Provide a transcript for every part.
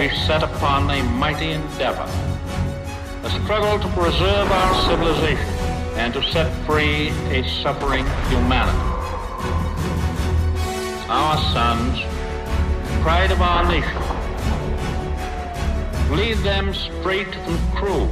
we set upon a mighty endeavor, a struggle to preserve our civilization and to set free a suffering humanity. Our sons, pride of our nation, lead them straight and true.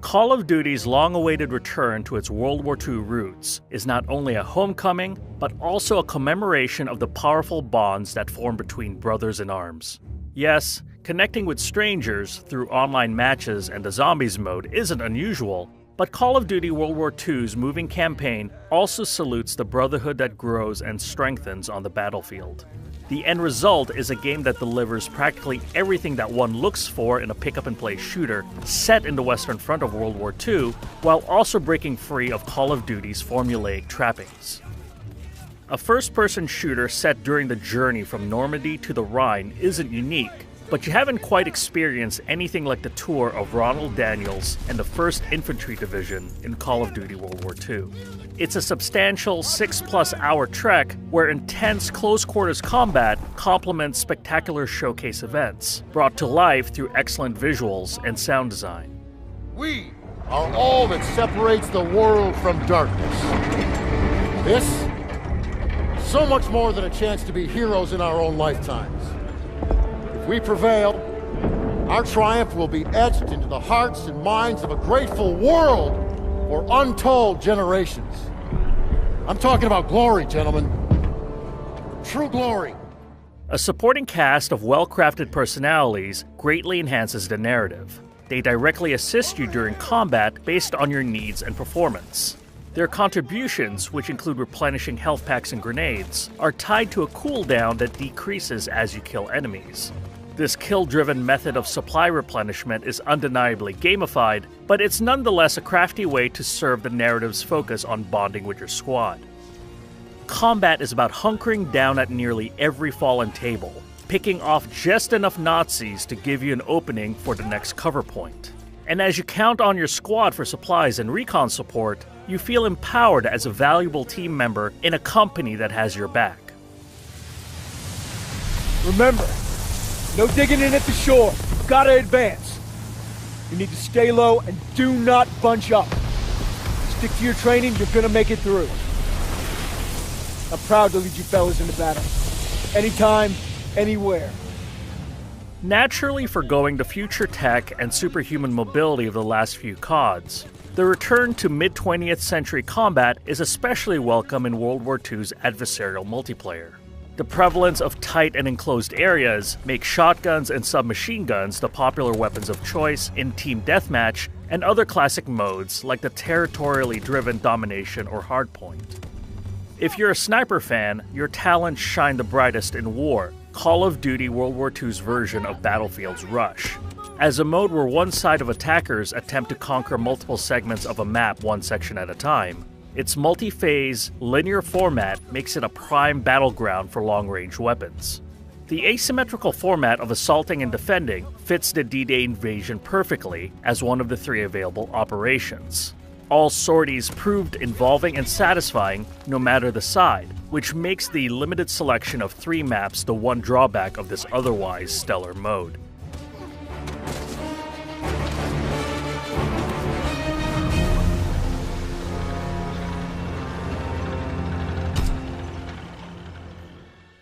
Call of Duty's long-awaited return to its World War II roots is not only a homecoming, but also a commemoration of the powerful bonds that form between brothers in arms. Yes, connecting with strangers through online matches and the Zombies mode isn't unusual, but Call of Duty World War II's moving campaign also salutes the brotherhood that grows and strengthens on the battlefield. The end result is a game that delivers practically everything that one looks for in a pick-up-and-play shooter set in the Western Front of World War II, while also breaking free of Call of Duty's formulaic trappings. A first-person shooter set during the journey from Normandy to the Rhine isn't unique, but you haven't quite experienced anything like the tour of Ronald Daniels and the 1st Infantry Division in Call of Duty World War II. It's a substantial 6+ hour trek where intense close-quarters combat complements spectacular showcase events, brought to life through excellent visuals and sound design. We are all that separates the world from darkness. This, so much more than a chance to be heroes in our own lifetimes. If we prevail, our triumph will be etched into the hearts and minds of a grateful world for untold generations. I'm talking about glory, gentlemen. True glory. A supporting cast of well-crafted personalities greatly enhances the narrative. They directly assist you during combat based on your needs and performance. Their contributions, which include replenishing health packs and grenades, are tied to a cooldown that decreases as you kill enemies. This kill-driven method of supply replenishment is undeniably gamified, but it's nonetheless a crafty way to serve the narrative's focus on bonding with your squad. Combat is about hunkering down at nearly every fallen table, picking off just enough Nazis to give you an opening for the next cover point. And as you count on your squad for supplies and recon support, you feel empowered as a valuable team member in a company that has your back. Remember, no digging in at the shore. You've gotta advance. You need to stay low and do not bunch up. Stick to your training, you're gonna make it through. I'm proud to lead you fellas into battle. Anytime, anywhere. Naturally forgoing the future tech and superhuman mobility of the last few CODs, the return to mid-20th century combat is especially welcome in World War II's adversarial multiplayer. The prevalence of tight and enclosed areas make shotguns and submachine guns the popular weapons of choice in Team Deathmatch and other classic modes like the territorially driven Domination or Hardpoint. If you're a sniper fan, your talents shine the brightest in War, Call of Duty World War II's version of Battlefield's Rush. As a mode where one side of attackers attempt to conquer multiple segments of a map one section at a time, its multi-phase, linear format makes it a prime battleground for long-range weapons. The asymmetrical format of assaulting and defending fits the D-Day invasion perfectly as one of the 3 available operations. All sorties proved involving and satisfying no matter the side, which makes the limited selection of 3 maps the one drawback of this otherwise stellar mode.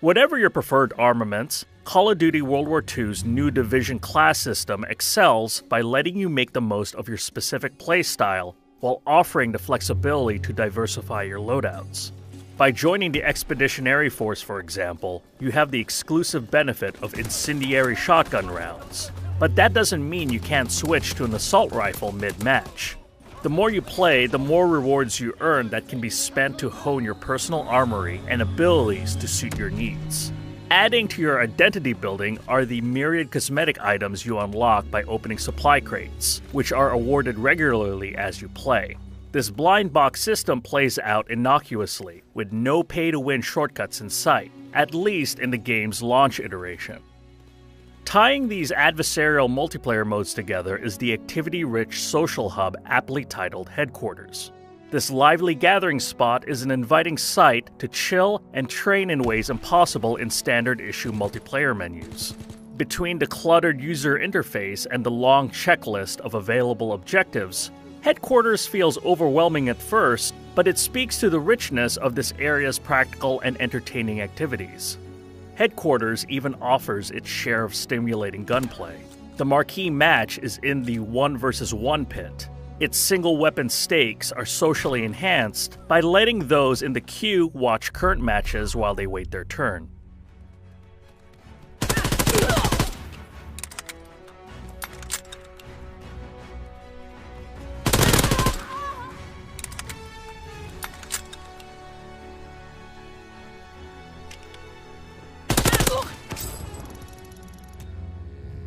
Whatever your preferred armaments, Call of Duty World War II's new Division class system excels by letting you make the most of your specific playstyle while offering the flexibility to diversify your loadouts. By joining the Expeditionary Force, for example, you have the exclusive benefit of incendiary shotgun rounds. But that doesn't mean you can't switch to an assault rifle mid-match. The more you play, the more rewards you earn that can be spent to hone your personal armory and abilities to suit your needs. Adding to your identity building are the myriad cosmetic items you unlock by opening supply crates, which are awarded regularly as you play. This blind box system plays out innocuously, with no pay-to-win shortcuts in sight, at least in the game's launch iteration. Tying these adversarial multiplayer modes together is the activity-rich social hub aptly titled Headquarters. This lively gathering spot is an inviting sight to chill and train in ways impossible in standard issue multiplayer menus. Between the cluttered user interface and the long checklist of available objectives, Headquarters feels overwhelming at first, but it speaks to the richness of this area's practical and entertaining activities. Headquarters even offers its share of stimulating gunplay. The marquee match is in the 1 versus 1 pit. Its single weapon stakes are socially enhanced by letting those in the queue watch current matches while they wait their turn.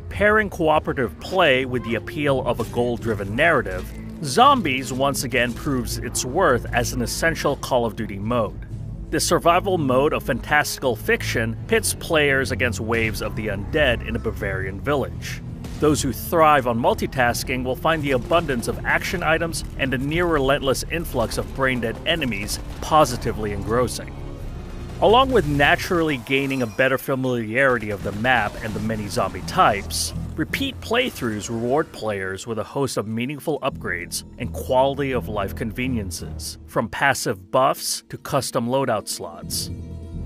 Pairing cooperative play with the appeal of a goal-driven narrative, Zombies once again proves its worth as an essential Call of Duty mode. The survival mode of fantastical fiction pits players against waves of the undead in a Bavarian village. Those who thrive on multitasking will find the abundance of action items and the near-relentless influx of brain-dead enemies positively engrossing. Along with naturally gaining a better familiarity of the map and the many zombie types, repeat playthroughs reward players with a host of meaningful upgrades and quality-of-life conveniences, from passive buffs to custom loadout slots.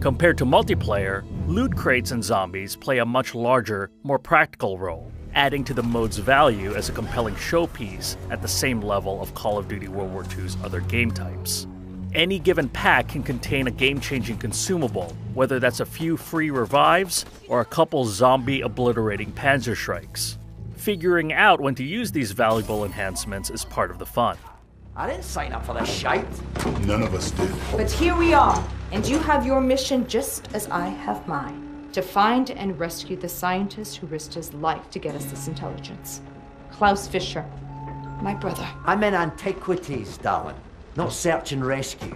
Compared to multiplayer, loot crates in Zombies play a much larger, more practical role, adding to the mode's value as a compelling showpiece at the same level of Call of Duty World War II's other game types. Any given pack can contain a game-changing consumable, whether that's a few free revives or a couple zombie-obliterating Panzerschreiks. Figuring out when to use these valuable enhancements is part of the fun. I didn't sign up for this shite. None of us did. But here we are, and you have your mission just as I have mine. To find and rescue the scientist who risked his life to get us this intelligence. Klaus Fischer, my brother. I'm in antiquities, darling. Not search and rescue.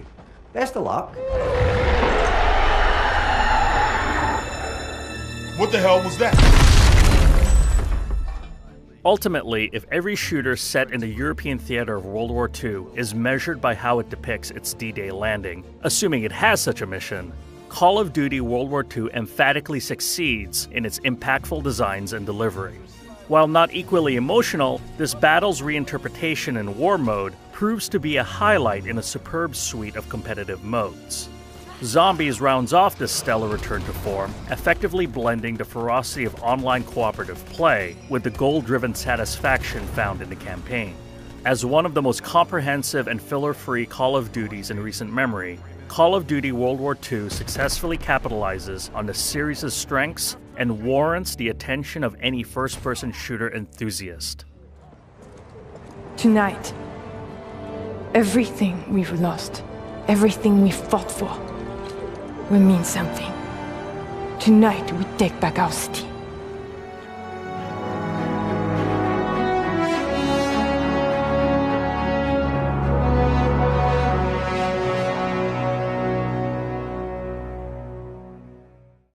Best of luck. What the hell was that? Ultimately, if every shooter set in the European theater of World War II is measured by how it depicts its D-Day landing, assuming it has such a mission, Call of Duty World War II emphatically succeeds in its impactful designs and delivery. While not equally emotional, this battle's reinterpretation in war mode proves to be a highlight in a superb suite of competitive modes. Zombies rounds off this stellar return to form, effectively blending the ferocity of online cooperative play with the goal-driven satisfaction found in the campaign. As one of the most comprehensive and filler-free Call of Duties in recent memory, Call of Duty World War II successfully capitalizes on the series' strengths and warrants the attention of any first-person shooter enthusiast. Tonight, everything we've lost, everything we fought for, will mean something. Tonight we take back our city.